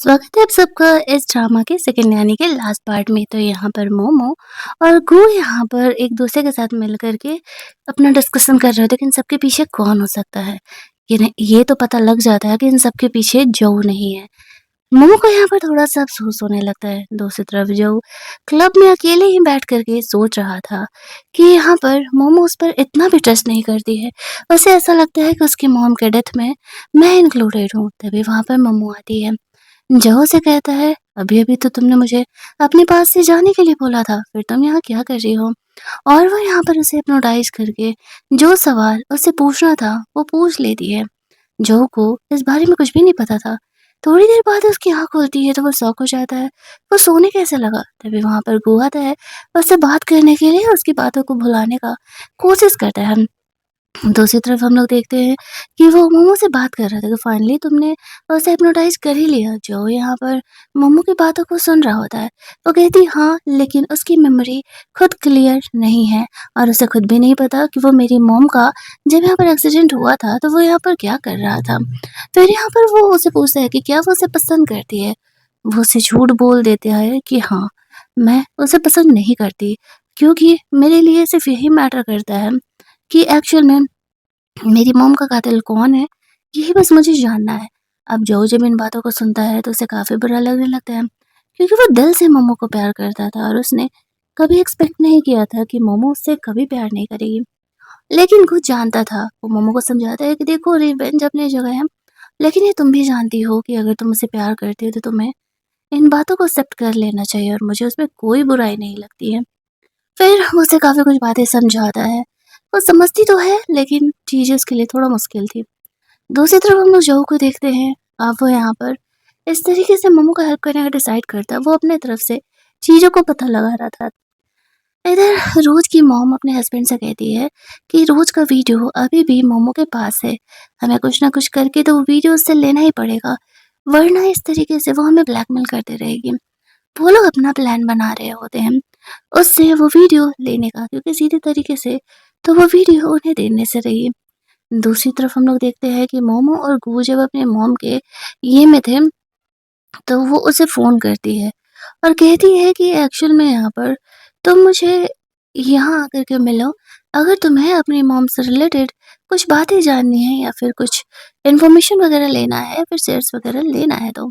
स्वागत है आप सबका इस ड्रामा के सेकंड यानी कि लास्ट पार्ट में। तो यहाँ पर मोमो और गू यहाँ पर एक दूसरे के साथ मिल कर के अपना डिस्कशन कर रहे होते कि इन सबके पीछे कौन हो सकता है। ये तो पता लग जाता है कि इन सबके पीछे जो नहीं है। मोमो को यहाँ पर थोड़ा सा अफसोस होने लगता है। दूसरी तरफ जो क्लब में अकेले ही बैठ करके सोच रहा था कि यहाँ पर मोमो उस पर इतना भी ट्रस्ट नहीं करती है। उसे ऐसा लगता है कि उसकी मॉम के डेथ में मैं इंक्लूडेड हूँ। तभी वहाँ पर मोमो आती है, जो उसे कहता है, अभी-अभी तो तुमने मुझे अपने पास से जाने के लिए बोला था, फिर तुम यहाँ क्या कर रही हो? और वो यहाँ पर उसे हिप्नोटाइज़ करके जो सवाल उससे पूछना था, वो पूछ लेती है। जो को इस बारे में कुछ भी नहीं पता था। थोड़ी देर बाद उसकी आँख खुलती है तो वो शॉक हो जाता है, वो सोने कैसे लगा? तभी वहाँ पर गो आता है, उससे बात करने के लिए उसकी बातों को भुलाने का कोशिश करता है। दूसरी तरफ हम लोग देखते हैं कि वो मोमो से बात कर रहा था कि फाइनली तुमने उसे हिप्नोटाइज कर ही लिया। जो यहाँ पर मोमो की बातों को सुन रहा होता है, वो कहती हाँ, लेकिन उसकी मेमोरी खुद क्लियर नहीं है और उसे खुद भी नहीं पता कि वो मेरी मॉम का जब यहाँ पर एक्सीडेंट हुआ था तो वो यहाँ पर क्या कर रहा था। फिर यहाँ पर वो उसे पूछता है कि क्या वो उसे पसंद करती है। वो उसे झूठ बोल देता है कि हाँ, मैं उसे पसंद नहीं करती, क्योंकि मेरे लिए सिर्फ यही मैटर करता है कि एक्चुअल में मेरी मॉम का कातिल कौन है, यही बस मुझे जानना है। अब जो जब इन बातों को सुनता है तो उसे काफ़ी बुरा लगने लगता है, क्योंकि वो दिल से मोमो को प्यार करता था और उसने कभी एक्सपेक्ट नहीं किया था कि मोमो उससे कभी प्यार नहीं करेगी। लेकिन कुछ जानता था, वो मोमो को समझाता है कि देखो, रिवेंज अपनी जगह है, लेकिन ये तुम भी जानती हो कि अगर तुम उसे प्यार करती हो तो तुम्हें इन बातों को एक्सेप्ट कर लेना चाहिए और मुझे उसमें कोई बुराई नहीं लगती है। फिर वो उसे काफ़ी कुछ बातें समझाता है। वो समझती तो है, लेकिन चीज़ें उसके लिए थोड़ा मुश्किल थी। दूसरी तरफ हम लोग जोहू को देखते हैं। अब वो यहाँ पर इस तरीके से मोमो का हेल्प करने का डिसाइड करता है। वो अपने तरफ से चीज़ों को पता लगा रहा था। इधर रोज की मॉम अपने हस्बैंड से कहती है कि रोज का वीडियो अभी भी मोमो के पास है। हमें कुछ ना कुछ करके तो वो वीडियो उससे लेना ही पड़ेगा, वरना इस तरीके से वो हमें ब्लैकमेल करते रहेगी। वो लोग अपना प्लान बना रहे होते हैं उससे वो वीडियो लेने का, क्योंकि सीधे तरीके से तो वो वीडियो उन्हें देने से रही। दूसरी तरफ हम लोग देखते हैं कि मोमो और गू जब अपने मॉम के ये में थे, तो वो उसे फ़ोन करती है और कहती है कि एक्चुअल में यहाँ पर तुम मुझे यहाँ आकर के मिलो, अगर तुम्हें अपनी मॉम से रिलेटेड कुछ बातें जाननी है या फिर कुछ इन्फॉर्मेशन वगैरह लेना है या फिर शेयर्स वगैरह लेना है तो।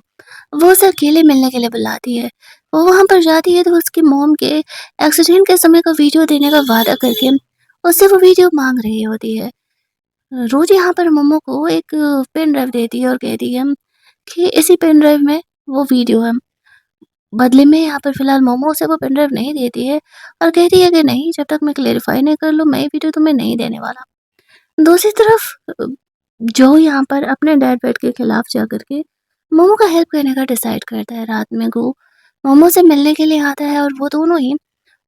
वो उसे अकेले मिलने के लिए बुलाती है। वो वहाँ पर जाती है तो उसकी मॉम के एक्सीडेंट के समय का वीडियो देने का वादा करके उससे वो वीडियो माँग रही होती है। रोज़ यहाँ पर मोमो को एक पेन ड्राइव देती है और कहती है कि इसी पेन ड्राइव में वो वीडियो है। बदले में यहाँ पर फ़िलहाल मोमो उसे वो पेन ड्राइव नहीं देती है और कहती है कि नहीं, जब तक मैं क्लेरिफ़ाई नहीं कर लूँ, मैं ये वीडियो तुम्हें नहीं देने वाला। दूसरी तरफ जो यहाँ पर अपने डैड-वैड के खिलाफ जाकर के मोमो का हेल्प करने का डिसाइड करता है। रात में गो मोमो से मिलने के लिए आता है और वो दोनों ही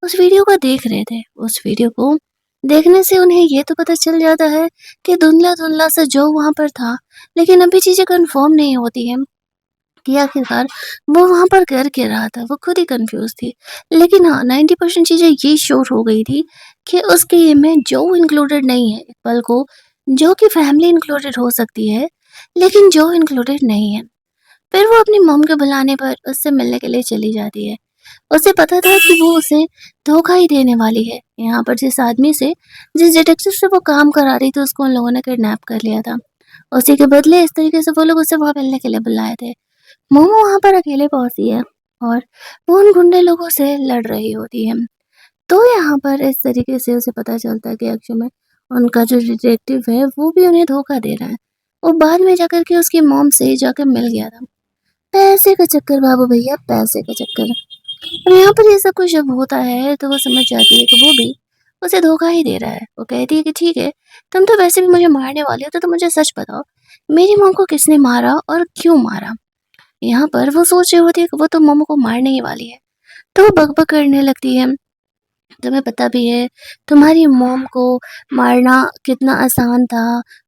उस वीडियो को देख रहे थे। उस वीडियो को देखने से उन्हें ये तो पता चल जाता है कि धुंधला-धुंधला सा जो वहाँ पर था, लेकिन अभी चीज़ें कन्फर्म नहीं होती हैं कि आखिरकार वो वहाँ पर कर क्या रहा था। वो खुद ही कन्फ्यूज़ थी। लेकिन हाँ, 90% चीज़ें ये श्योर हो गई थी कि उसके ये में जो इंक्लूडेड नहीं है। एक पल को जो की फैमिली इंक्लूडेड हो सकती है, लेकिन जो इंक्लूडेड नहीं है। फिर वो अपनी मॉम के बुलाने पर उससे मिलने के लिए चली जाती है। उसे पता था कि वो उसे धोखा ही देने वाली है। यहाँ पर जिस आदमी से, जिस डिटेक्टिव से वो काम करा रही थी, उसको उन लोगों ने किडनैप कर लिया था। उसी के बदले इस तरीके से वो लोग उसे वहाँ मिलने के लिए बुलाए थे। मोमो वहाँ पर अकेले पहुँचती है और वो उन गुंडे लोगों से लड़ रही होती है। तो यहाँ पर इस तरीके से उसे पता चलता है कि एक्चुअल में उनका जो डिटेक्टिव है वो भी उन्हें धोखा दे रहा है। वो बाद में जाकर के उसकी मॉम से जाकर मिल गया था। पैसे का चक्कर बाबू भैया, पैसे का चक्कर। और यहाँ पर ये सब कुछ जब होता है तो वो समझ जाती है कि वो भी उसे धोखा ही दे रहा है। वो कहती है कि ठीक है, तुम तो वैसे भी मुझे मारने वाले हो, तो तुम मुझे सच बताओ, मेरी मॉम को किसने मारा और क्यों मारा? यहाँ पर वो सोच रही होती है कि वो तो मॉम को मारने ही वाली है। तो वो बक-बक करने लगती है, तुम्हें पता भी है तुम्हारी मॉम को मारना कितना आसान था।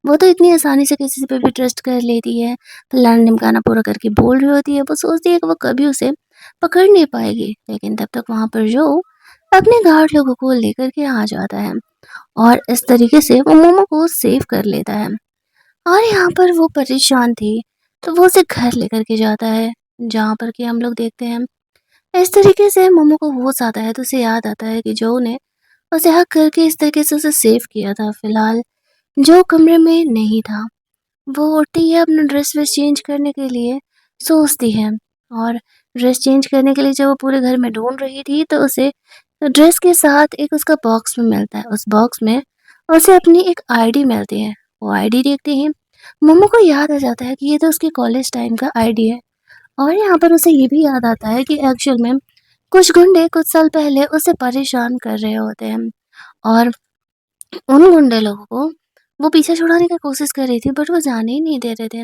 वो तो इतनी आसानी से किसी पे भी ट्रस्ट कर लेती है। फलाना-ढिमकाना पूरा करके बोल रही होती है। वो सोचती है कि वो कभी उसे पकड़ नहीं पाएगी। लेकिन तब तक वहाँ पर जो अपने गार्ड लोगों को लेकर के आ जाता है और इस तरीके से वो मोमो को सेव कर लेता है। और यहाँ पर वो परेशान थी, तो वो उसे घर लेकर के जाता है। जहाँ पर कि हम लोग देखते हैं इस तरीके से मोमो को होश आता है तो उसे याद आता है कि जो ने उसे हक करके इस तरीके से उसे सेव किया था। फिलहाल जो कमरे में नहीं था, वो उठती है अपना ड्रेस-वेस चेंज करने के लिए सोचती है और ड्रेस चेंज करने के लिए जब वो पूरे घर में ढूँढ रही थी तो उसे ड्रेस के साथ एक उसका बॉक्स में मिलता है। उस बॉक्स में उसे अपनी एक आईडी मिलती है। वो आईडी देखते ही मोमो को याद आ जाता है कि ये तो उसके कॉलेज टाइम का आईडी है और यहाँ पर उसे ये भी याद आता है कि एक्चुअल में कुछ गुंडे कुछ साल पहले उसे परेशान कर रहे होते हैं और उन गुंडे लोगों को वो पीछे छुड़ाने की कोशिश कर रही थी बट वो जाने ही नहीं दे रहे थे।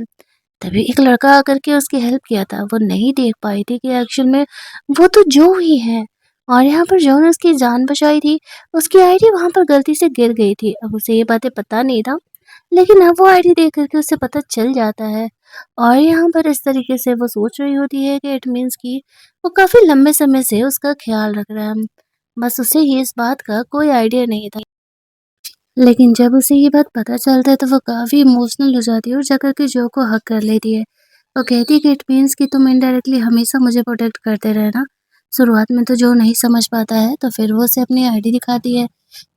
तभी एक लड़का आकर के उसकी हेल्प किया था। वो नहीं देख पाई थी कि एक्चुअल में वो तो जो ही है और यहाँ पर जो ने उसकी जान बचाई थी, उसकी आईडी वहाँ पर गलती से गिर गई थी। अब उसे ये बातें पता नहीं था, लेकिन अब वो आईडी देख कर के उसे पता चल जाता है और यहाँ पर इस तरीके से वो सोच रही होती है कि इट मीन्स कि वो काफ़ी लंबे समय से उसका ख़्याल रख रहा है। बस उसे ही इस बात का कोई आइडिया नहीं था। लेकिन जब उसे ये बात पता चलता है तो वो काफ़ी इमोशनल हो जाती है और जाकर के जो को हग कर लेती है। वो कहती है कि इट मीन्स कि तुम इनडायरेक्टली हमेशा मुझे प्रोटेक्ट करते रहना। शुरुआत में तो जो नहीं समझ पाता है तो फिर वो उसे अपनी आईडी दिखाती है।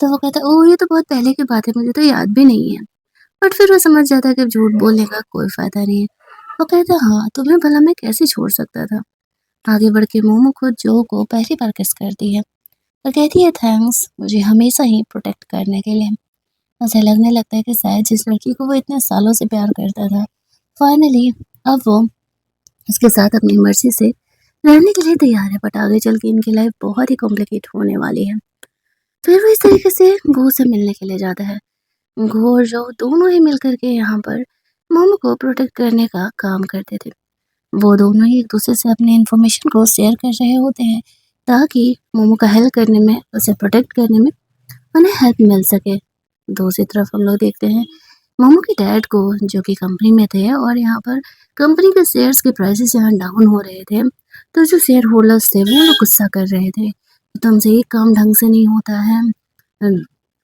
तो वो कहता है ओह! ये तो बहुत पहले की बात है, मुझे तो याद भी नहीं है। बट फिर वो समझ जाता है कि झूठ बोलने का कोई फ़ायदा नहीं है। वो कहता है हाँ, तुम्हें भला मैं कैसे छोड़ सकता था? आगे बढ़ के मोमो खुद जो को पहली बार किस करती है। वो कहती है थैंक्स मुझे हमेशा ही प्रोटेक्ट करने के लिए। उसे लगने लगता है कि शायद जिस लड़की को वो इतने सालों से प्यार करता था, फाइनली अब वो उसके साथ अपनी मर्ज़ी से रहने के लिए तैयार है, बट आगे चल के इनकी लाइफ़ बहुत ही कॉम्प्लिकेट होने वाली है। फिर वो इस तरीके से गो से मिलने के लिए जाता है। गो और जो दोनों ही मिल कर के यहाँ पर मोमो को प्रोटेक्ट करने का काम करते थे। वो दोनों ही एक-दूसरे से अपनी इन्फॉर्मेशन को शेयर कर रहे होते हैं, ताकि मोमो का हेल्प करने में, उसे प्रोटेक्ट करने में उन्हें हेल्प मिल सके। दूसरी तरफ हम लोग देखते हैं मोमो के डैड को जो कि कंपनी में थे और यहाँ पर कंपनी के शेयर्स के प्राइसेस यहाँ डाउन हो रहे थे। तो जो शेयर होल्डर्स थे वो लोग गुस्सा कर रहे थे, तुमसे ये काम ढंग से नहीं होता है,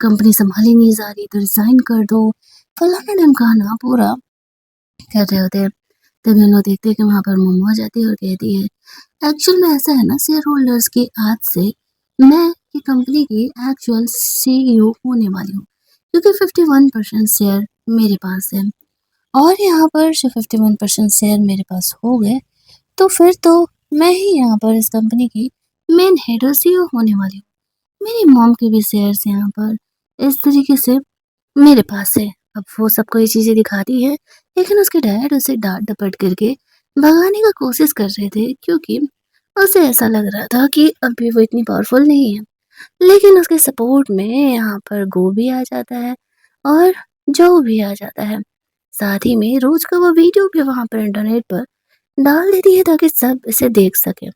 कंपनी संभाली नहीं जा रही तो रिज़ाइन कर दो, फलाना-ढिमकाना पूरा कर रहे होते हैं। तभी हम लोग देखते हैं कि वहाँ पर मोमो आ जाती है और कहती है, एक्चुअल में ऐसा है ना शेयर होल्डर्स की आज से मैं ये कंपनी की एक्चुअल सीईओ होने वाली हूँ, क्योंकि 51% शेयर मेरे पास है और यहाँ पर जो 51% शेयर मेरे पास हो गए, तो फिर तो मैं ही यहाँ पर इस कंपनी की मेन हेड और सीईओ होने वाली हूँ। मेरी मॉम के भी शेयर्स यहाँ पर इस तरीके से मेरे पास है। अब वो सबको ये चीज़ें दिखाती है, लेकिन उसके डैड उसे डाँट-डपट करके भगाने का कोशिश कर रहे थे क्योंकि उसे ऐसा लग रहा था कि अभी वो इतनी पावरफुल नहीं है। लेकिन उसके सपोर्ट में यहाँ पर गो भी आ जाता है और जो भी आ जाता है। साथ ही में रोज़ का वो वीडियो भी वहाँ पर इंटरनेट पर डाल देती है ताकि सब इसे देख सकें।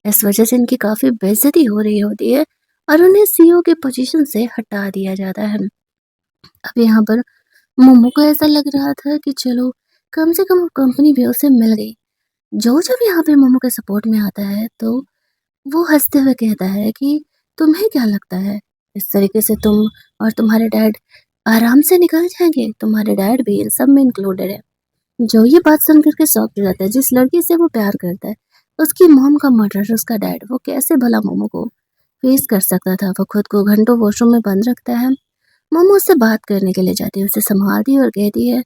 इस वजह से इनकी काफ़ी बेइज़्ज़ती हो रही होती है और उन्हें सीईओ की पोजीशन से हटा दिया जाता है। अब यहाँ पर मोमो को ऐसा लग रहा था कि चलो कम से कम कंपनी भी उसे मिल गई। जो जब यहाँ पे मोमो के सपोर्ट में आता है तो वो हँसते हुए कहता है कि तुम्हें क्या लगता है इस तरीके से तुम और तुम्हारे डैड आराम से निकल जाएँगे? तुम्हारे डैड भी इन सब में इंक्लूडेड है। जो ये बात सुन कर के शॉक्ड हो जाता है, जिस लड़की से वो प्यार करता है, उसकी मॉम का मर्डर उसका डैड, वो कैसे भला मोमो को फेस कर सकता था? वो खुद को घंटों वॉशरूम में बंद रखता है। मोमो उससे बात करने के लिए जाती है, उसे संभालती है और कहती है,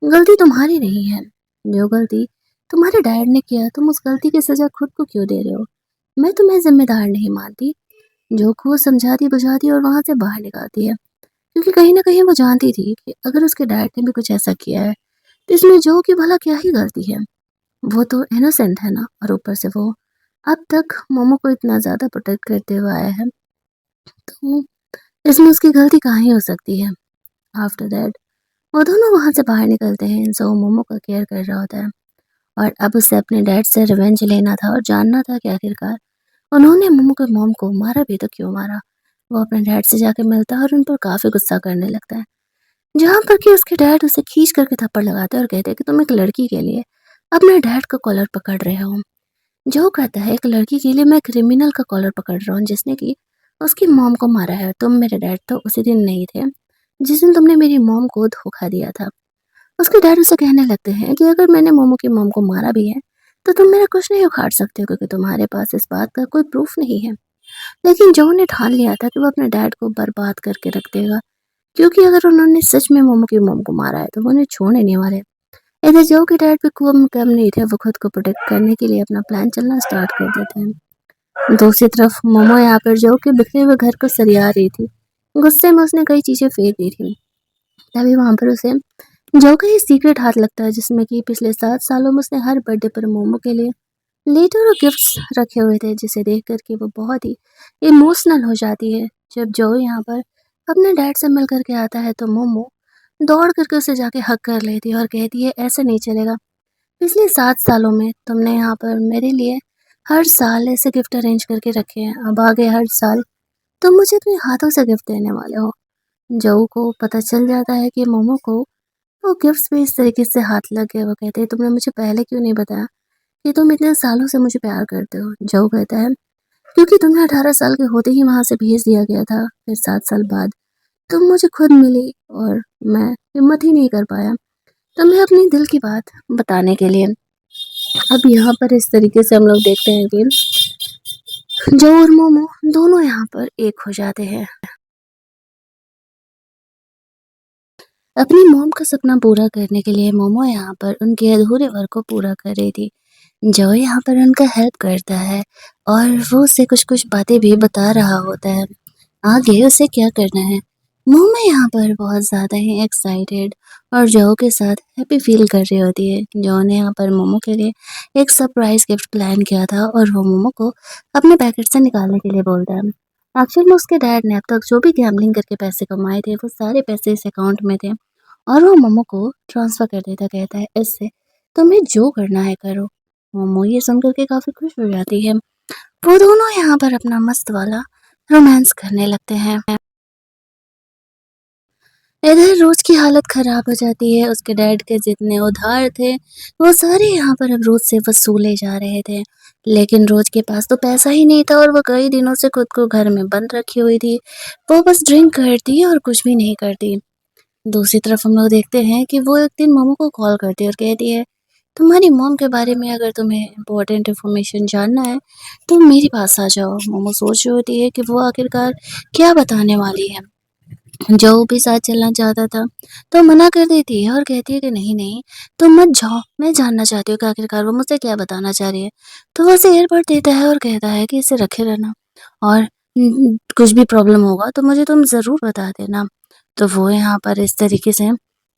गलती तुम्हारी नहीं है। जो गलती तुम्हारे डैड ने किया, तुम उस गलती की सज़ा खुद को क्यों दे रहे हो? मैं तुम्हें ज़िम्मेदार नहीं मानती। जो को समझाती-बुझाती और वहाँ से बाहर निकालती है, क्योंकि कहीं न कहीं वो जानती थी कि अगर उसके डैड ने भी कुछ ऐसा किया है, तो इसमें जो की भला क्या ही गलती है? वो तो इनोसेंट है ना और ऊपर से वो अब तक मोमो को इतना ज़्यादा प्रोटेक्ट करते हुए आया है, तो इसमें उसकी गलती कहाँ ही हो सकती है? आफ्टर दैट वो दोनों वहाँ से बाहर निकलते हैं, जो मोमो का केयर कर रहा होता है और अब उसे अपने डैड से रिवेंज लेना था और जानना था कि आखिरकार उन्होंने मोमो के मॉम को मारा भी तो क्यों मारा? वो अपने डैड से जाके मिलता है और उन पर काफ़ी गुस्सा करने लगता है। जहाँ पर कि उसके डैड उसे खींच करके थप्पड़ लगाते हैं और कहते हैं कि तुम एक लड़की के लिए अपने डैड का कॉलर पकड़ रहे हो। जो कहता है एक लड़की के लिए मैं क्रिमिनल का कॉलर पकड़ रहा हूँ जिसने कि उसकी मॉम को मारा है और तुम मेरे डैड तो उसी दिन नहीं थे, जिस दिन तुमने मेरी मॉम को धोखा दिया था। उसके डैड उसे कहने लगते हैं कि अगर मैंने मोमो की मॉम को मारा भी है, तो तुम मेरा कुछ नहीं उखाड़ सकते हो क्योंकि तुम्हारे पास इस बात का कोई प्रूफ नहीं है। लेकिन जो ने ठान लिया था कि वो अपने डैड को बर्बाद करके रख देगा, क्योंकि अगर उन्होंने सच में मोमो की मॉम को मारा है तो वो उन्हें छोड़ने नहीं वाले। इधर जो के डैड भी कम नहीं थे, वो खुद को प्रोटेक्ट करने के लिए अपना प्लान चलना स्टार्ट कर देते हैं। दूसरी तरफ मोमो यहाँ पर जो के बिखरे हुए घर को सरिया रही थी। गुस्से में उसने कई चीजें फेंक दी थी। तभी वहां पर उसे जो का ये सीक्रेट हाथ लगता है, जिसमें कि पिछले 7 सालों में उसने हर बर्थडे पर मोमो के लिए लेटर और गिफ्ट्स रखे हुए थे, जिसे देख कर के वो बहुत ही इमोशनल हो जाती है। जब जो यहाँ पर अपने डैड से मिल करके आता है तो मोमो दौड़ करके उसे जाके हक कर लेती है और कहती है ऐसे नहीं चलेगा। पिछले 7 सालों में तुमने यहाँ पर मेरे लिए हर साल ऐसे गिफ्ट अरेंज करके रखे हैं, अब आगे हर साल तुम मुझे अपने हाथों से गिफ्ट देने वाले हो। जो को पता चल जाता है कि मोमो को वो गिफ्ट्स पे इस तरीके से हाथ लग गए। वो कहते हैं तुमने मुझे पहले क्यों नहीं बताया कि तुम इतने सालों से मुझे प्यार करते हो। जो कहता है क्योंकि तुम्हें 18 साल के होते ही वहां से भेज दिया गया था, फिर 7 साल बाद तुम मुझे खुद मिली और मैं हिम्मत ही नहीं कर पाया तुम्हें अपनी दिल की बात बताने के लिए। अब यहाँ पर इस तरीके से हम लोग देखते हैं कि जो और मोमो दोनों यहाँ पर एक हो जाते हैं। अपनी मॉम का सपना पूरा करने के लिए मोमो यहाँ पर उनके अधूरे वर्क को पूरा कर रही थी। जो यहाँ पर उनका हेल्प करता है और वो उसे कुछ-कुछ बातें भी बता रहा होता है, आगे उसे क्या करना है। मोमो यहाँ पर बहुत ज़्यादा ही एक्साइटेड और जो के साथ हैप्पी फील कर रही होती है। जो ने यहाँ पर मोमो के लिए एक सरप्राइज़ गिफ्ट प्लान किया था और वो मोमो को अपने पैकेट से निकालने के लिए बोलता है। एक्चुअल में उसके डैड ने अब तक जो भी गैम्बलिंग करके पैसे कमाए थे, वो सारे पैसे इस अकाउंट में थे और वो मोमो को ट्रांसफ़र कर देता, कहता है इससे तुम्हें जो करना है करो। मोमो ये सुन कर के काफ़ी खुश हो जाती है। वो दोनों यहाँ पर अपना मस्त वाला रोमांस करने लगते हैं। इधर रोज की हालत खराब हो जाती है। उसके डैड के जितने उधार थे, वो सारे यहाँ पर अब रोज से वसूले जा रहे थे। लेकिन रोज के पास तो पैसा ही नहीं था और वो कई दिनों से खुद को घर में बंद रखी हुई थी। वो बस ड्रिंक करती और कुछ भी नहीं करती। दूसरी तरफ हम लोग देखते हैं कि वो एक दिन मोमो को कॉल करती है और कहती है, तुम्हारी मॉम के बारे में अगर तुम्हें इम्पोर्टेंट इन्फॉर्मेशन जानना है, तो मेरे पास आ जाओ। मोमो सोच रही होती है कि वो आखिरकार क्या बताने वाली है। जो भी साथ चलना चाहता था, तो मना कर देती है और कहती है कि नहीं, नहीं, तुम मत जाओ, मैं जानना चाहती हूँ कि आखिरकार वो मुझसे क्या बताना चाह रही है। तो वो उसे ईयरबड देता है और कहता है कि इसे रखे रहना और कुछ भी प्रॉब्लम होगा तो मुझे तुम ज़रूर बता देना। तो वो यहाँ पर इस तरीके से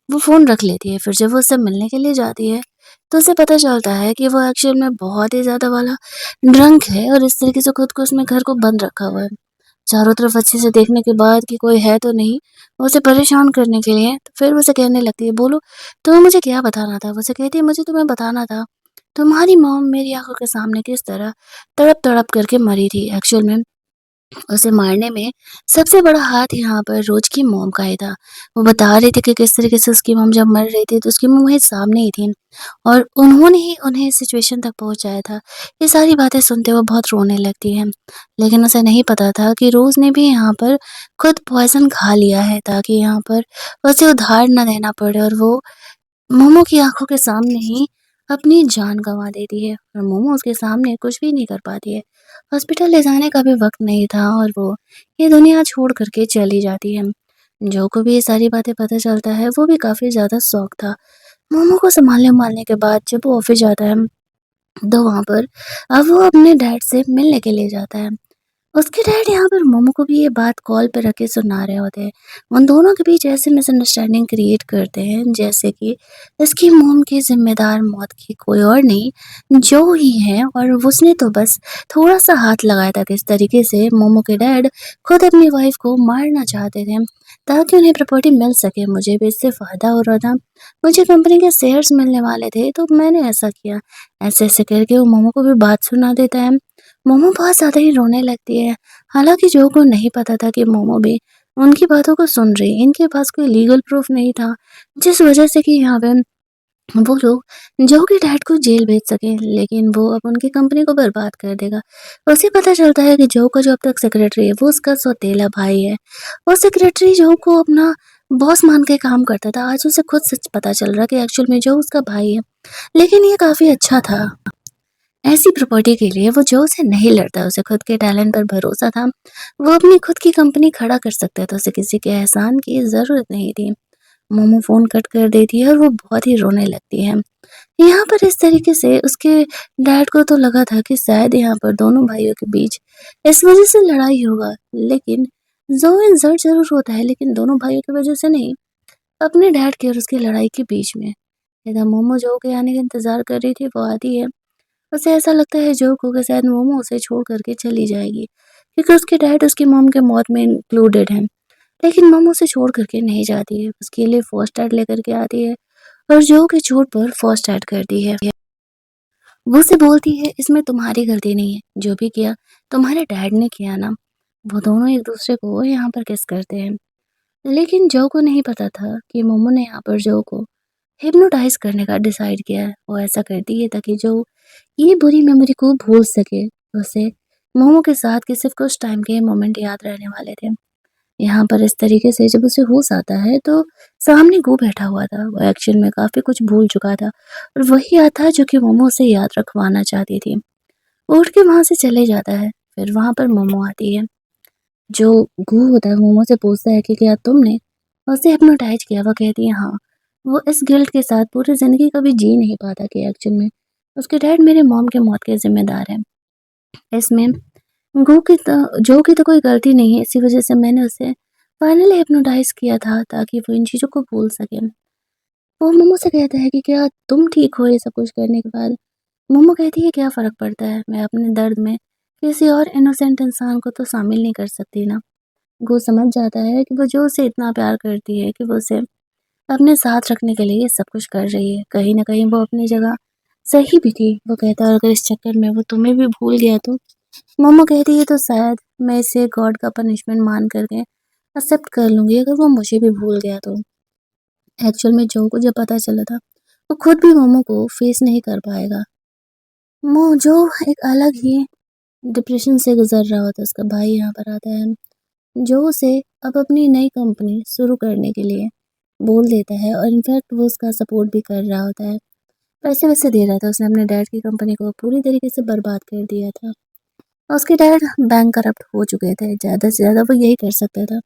वो फ़ोन रख लेती है। फिर जब वो उससे मिलने के लिए जाती है, तो उसे पता चलता है कि वो एक्चुअल में बहुत ही ज़्यादा वाला ड्रंक है और इस तरीके से खुद को उसमें घर को बंद रखा हुआ है। चारों तरफ अच्छे से देखने के बाद कि कोई है तो नहीं, वो उसे परेशान करने के लिए फिर वो उसे कहने लगती है, बोलो तुम्हें मुझे क्या बताना था? वो उसे कहती है, मुझे तुम्हें बताना था, तुम्हारी मॉम मेरी आँखों के सामने किस तरह तड़प-तड़प करके मरी थी। एक्चुअल में उसे मारने में सबसे बड़ा हाथ यहाँ पर रोज की मॉम का ही था। वो बता रही थी कि किस तरीके से उसकी मॉम जब मर रही थी तो उसकी मॉम वहीं सामने ही थी और उन्होंने ही उन्हें इस सिचुएशन तक पहुँचाया था। ये सारी बातें सुनते वो बहुत रोने लगती है। लेकिन उसे नहीं पता था कि रोज़ ने भी यहाँ पर खुद पॉइज़न खा लिया है ताकि यहाँ पर उसे उधार ना देना पड़े और वो मोमो की आँखों के सामने ही अपनी जान गँवा देती है और मोमो उसके सामने कुछ भी नहीं कर पाती है। हॉस्पिटल ले जाने का भी वक़्त नहीं था और वो ये दुनिया छोड़ कर के चली जाती है। जो को भी ये सारी बातें पता चलता है, वो भी काफ़ी ज़्यादा शॉक था। मोमो को सँभालने-वंभालने के बाद जब वो ऑफ़िस जाता है, तो वहाँ पर अब वो अपने डैड से मिलने के लिए जाता है। उसके डैड यहाँ पर मोमो को भी ये बात कॉल पे रख के सुना रहे होते हैं। उन दोनों के बीच ऐसी मिसअंडरस्टैंडिंग क्रिएट करते हैं जैसे कि इसकी मॉम की ज़िम्मेदार मौत की कोई और नहीं, जो ही है और उसने तो बस थोड़ा-सा हाथ लगाया था। किस तरीके से मोमो के डैड खुद अपनी वाइफ़ को मारना चाहते थे ताकि उन्हें प्रॉपर्टी मिल सके। मुझे भी इससे फ़ायदा हो रहा था, मुझे कंपनी के शेयर्स मिलने वाले थे तो मैंने ऐसा किया। ऐसे-ऐसे करके वो मोमो को भी बात सुना देता है। मोमो बहुत ज़्यादा ही रोने लगती है। हालाँकि जो को नहीं पता था कि मोमो भी उनकी बातों को सुन रही है। इनके पास कोई लीगल प्रूफ़ नहीं था, जिस वज़ह से कि यहाँ पे वो लोग जो के डैड को जेल भेज सकें, लेकिन वो अब उनकी कंपनी को बर्बाद कर देगा। उसे पता चलता है कि जो का जो अब तक सेक्रेटरी है, वो उसका सौतेला भाई है। वो सेक्रेटरी जो को अपना बॉस मान के काम करता था, आज उसे खुद सच पता चल रहा है कि एक्चुअल में जो उसका भाई है। लेकिन ये काफ़ी अच्छा था। ऐसी प्रॉपर्टी के लिए वो जो से नहीं लड़ता, उसे खुद के टैलेंट पर भरोसा था। वो अपनी खुद की कंपनी खड़ा कर सकता था, उसे किसी के एहसान की ज़रूरत नहीं थी। मोमो फ़ोन कट कर देती है और वो बहुत ही रोने लगती है। यहाँ पर इस तरीके से उसके डैड को तो लगा था कि शायद यहाँ पर दोनों भाइयों के बीच इस वज़ह से लड़ाई होगा, लेकिन ज़ो एंड ज़र्र ज़रूर होता है, लेकिन दोनों भाइयों की वज़ह से नहीं, अपने डैड की और उसकी लड़ाई के बीच में। इधर मोमो जो के आने का इंतज़ार कर रही थी, वो आती है। उसे ऐसा लगता है जो को कि शायद मोमो उसे छोड़ कर के चली जाएगी, क्योंकि उसके डैड उसकी मॉम के मौत में इंक्लूडेड हैं। लेकिन मॉम उसे छोड़ कर के नहीं जाती है, उसके लिए फर्स्ट एड लेकर के आती है और जो के चोट पर फर्स्ट एड करती है। वो उसे बोलती है, इसमें तुम्हारी गलती नहीं है, जो भी किया तुम्हारे डैड ने किया ना। वो दोनों एक दूसरे को यहाँ पर किस करते हैं, लेकिन जो को नहीं पता था कि मोमो ने यहाँ पर जो को हिप्नोटाइज करने का डिसाइड किया है। वो ऐसा करती है ताकि जो ये बुरी मेमोरी को भूल सके। उसे मोमो के साथ के सिर्फ कुछ टाइम के मोमेंट याद रहने वाले थे। यहाँ पर इस तरीके से जब उसे होश आता है तो सामने गो बैठा हुआ था। वो एक्चुअल में काफ़ी कुछ भूल चुका था और वही याद था जो कि मोमो से याद रखवाना चाहती थी। वो उठ के वहाँ से चले जाता है। फिर वहाँ पर मोमो आती है। जो गू होता है मोमो से पूछता है कि क्या तुमने उसे हिप्नोटाइज किया? वो कहती है हाँ। वो इस गिल्ट के साथ पूरी ज़िंदगी कभी जी नहीं पाता कि एक्चुअल में उसके डैड मेरे मॉम के मौत के ज़िम्मेदार हैं। इसमें जो की तो कोई गलती नहीं है, इसी वज़ह से मैंने उसे फाइनली हिप्नोटाइज़ किया था ताकि वो इन चीज़ों को भूल सके। वो मोमो से कहता है कि क्या तुम ठीक हो ये सब कुछ करने के बाद? मोमो कहती है क्या फ़र्क पड़ता है? मैं अपने दर्द में किसी और इनोसेंट इंसान को तो शामिल नहीं कर सकती ना। वो समझ जाता है कि वो जो उसे इतना प्यार करती है कि वो उसे अपने साथ रखने के लिए ये सब कुछ कर रही है। कहीं न कहीं वो अपनी जगह सही भी थी। वो कहता है अगर इस चक्कर में वो तुम्हें भी भूल गया तो? मम्मा कहती है तो शायद मैं इसे गॉड का पनिशमेंट मान करके एक्सेप्ट कर लूँगी अगर वो मुझे भी भूल गया तो। एक्चुअल में जो को जब पता चला था, वो खुद भी मोमो को फेस नहीं कर पाएगा। जो एक अलग ही डिप्रेशन से गुज़र रहा होता है, उसका भाई यहाँ पर आता है, जो उसे अब अपनी नई कंपनी शुरू करने के लिए बोल देता है और इनफैक्ट वो उसका सपोर्ट भी कर रहा होता है। पैसे-वैसे दे रहा था, उसने अपने डैड की कंपनी को पूरी तरीके से बर्बाद कर दिया था। उसके डैड बैंक करप्ट हो चुके थे, ज़्यादा से ज़्यादा वो यही कर सकता था।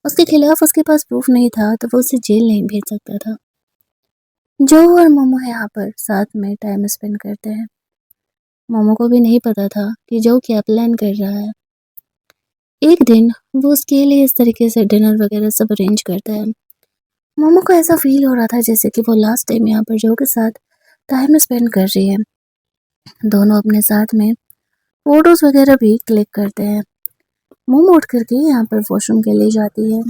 उसके खिलाफ उसके पास प्रूफ नहीं था, तो वो उसे जेल नहीं भेज सकता था। जो और मोमो यहाँ पर साथ में टाइम स्पेंड करते हैं। मोमो को भी नहीं पता था कि जो क्या प्लान कर रहा है। एक दिन वो उसके लिए इस तरीके से डिनर वगैरह सब अरेंज करता है। मोमो को ऐसा फ़ील हो रहा था जैसे कि वो लास्ट टाइम यहाँ पर जो के साथ टाइम स्पेंड कर रही है। दोनों अपने साथ में फ़ोटोज़ वगैरह भी क्लिक करते हैं। मोमो उठ कर के यहाँ पर वॉशरूम के लिए जाती है,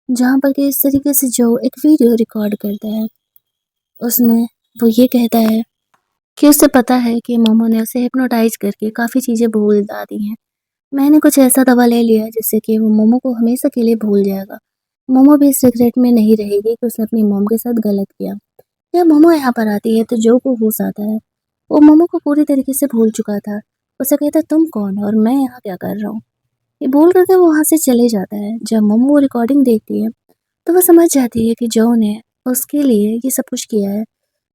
जहाँ पर कि इस तरीके से जो एक वीडियो रिकॉर्ड करता है। उसमें वो ये कहता है कि उसे पता है कि मोमो ने उसे हिप्नोटाइज़ करके काफ़ी चीज़ें भूला दी हैं। मैंने कुछ ऐसा दवा ले लिया है जिससे कि वो मोमो को हमेशा के लिए भूल जाएगा। मोमो भी इस रिग्रेट में नहीं रहेगी कि उसने अपनी मॉम के साथ गलत किया। जब मोमो यहाँ पर आती है तो जो को होश आता है। वो मोमो को पूरी तरीके से भूल चुका था। उसे कहता है तुम कौन हो और मैं यहाँ क्या कर रहा हूँ? ये बोल कर के वो वहाँ से चले जाता है। जब मोमो वो रिकॉर्डिंग देखती है तो वो समझ जाती है कि जो ने उसके लिए ये सब कुछ किया है।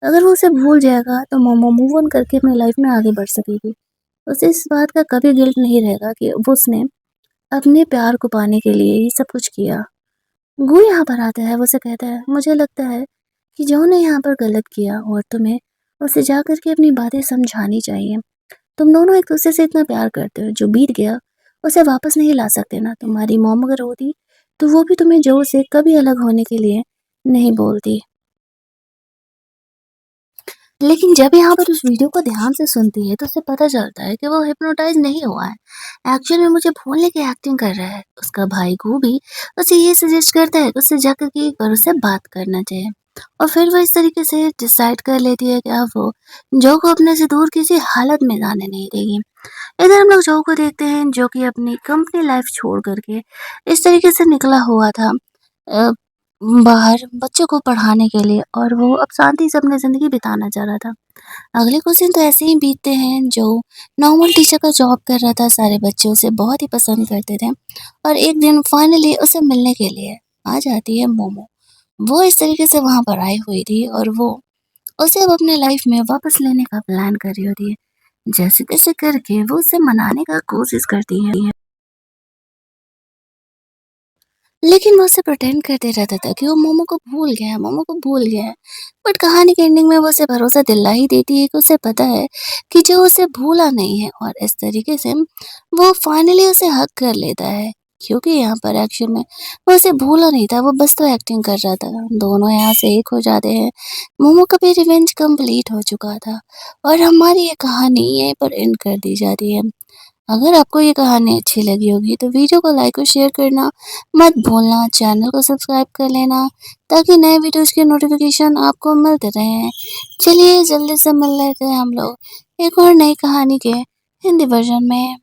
अगर वो उसे भूल जाएगा तो मोमो मूव ऑन करके अपनी लाइफ में आगे बढ़ सकेगी। उसे इस बात का कभी गिल्ट नहीं रहेगा कि वो उसने अपने प्यार को पाने के लिए ये सब कुछ किया। गू यहाँ पर आता है, वो उसे कहता है, मुझे लगता है कि जो ने यहाँ पर गलत किया और तुम्हें उसे जा कर के अपनी बातें समझानी चाहिए। तुम दोनों एक दूसरे से इतना प्यार करते हो, जो बीत गया उसे वापस नहीं ला सकते ना। तुम्हारी मॉम अगर होती तो वो भी तुम्हें जो से कभी अलग होने के लिए नहीं बोलती। लेकिन जब यहाँ पर उस वीडियो को ध्यान से सुनती है तो उसे पता चलता है कि वो हिप्नोटाइज नहीं हुआ है। एक्चुअल में मुझे भूलने की एक्टिंग कर रहा है। उसका भाई को भी उसे ये सजेस्ट करता है कि उससे जाकर के एक बार उससे बात करना चाहिए। और फिर वो इस तरीके से डिसाइड कर लेती है कि अब वो जो को अपने से दूर किसी हालत में जाने नहीं देगी। इधर हम लोग जो को देखते हैं जो कि अपनी कंपनी लाइफ छोड़ करके इस तरीके से निकला हुआ था अ, बाहर बच्चों को पढ़ाने के लिए, और वो अब शांति से अपनी ज़िंदगी बिताना चाह रहा था। अगले कुछ दिन तो ऐसे ही बीतते हैं। जो नॉर्मल टीचर का जॉब कर रहा था, सारे बच्चे उसे बहुत ही पसंद करते थे और एक दिन फाइनली उसे मिलने के लिए आ जाती है मोमो। वो इस तरीके से वहाँ पर आई हुई थी और वो उसे अब अपने लाइफ में वापस लेने का प्लान कर रही होती है। जैसे-तैसे करके वो उसे मनाने का कोशिश करती है। लेकिन वो उसे प्रिटेंड करते रहता था कि वो मोमो को भूल गया है, मोमो को भूल गया है। बट कहानी के एंडिंग में वो उसे भरोसा दिला ही देती है कि उसे पता है कि जो उसे भूला नहीं है, और इस तरीके से वो फाइनली उसे हग कर लेता है। क्योंकि यहाँ पर एक्चुअल में वो उसे भूला नहीं था, वो बस तो एक्टिंग कर रहा था। दोनों यहाँ से एक हो जाते हैं। मोमो का भी रिवेंज कंप्लीट हो चुका था और हमारी ये कहानी यहीं पर एंड कर दी जाती है। अगर आपको ये कहानी अच्छी लगी होगी तो वीडियो को लाइक और शेयर करना मत भूलना, चैनल को सब्सक्राइब कर लेना ताकि नए वीडियोज़ के नोटिफ़िकेशन आपको मिलते रहें। चलिए जल्दी से मिल लेते हैं हम लोग एक और नई कहानी के हिंदी वर्ज़न में।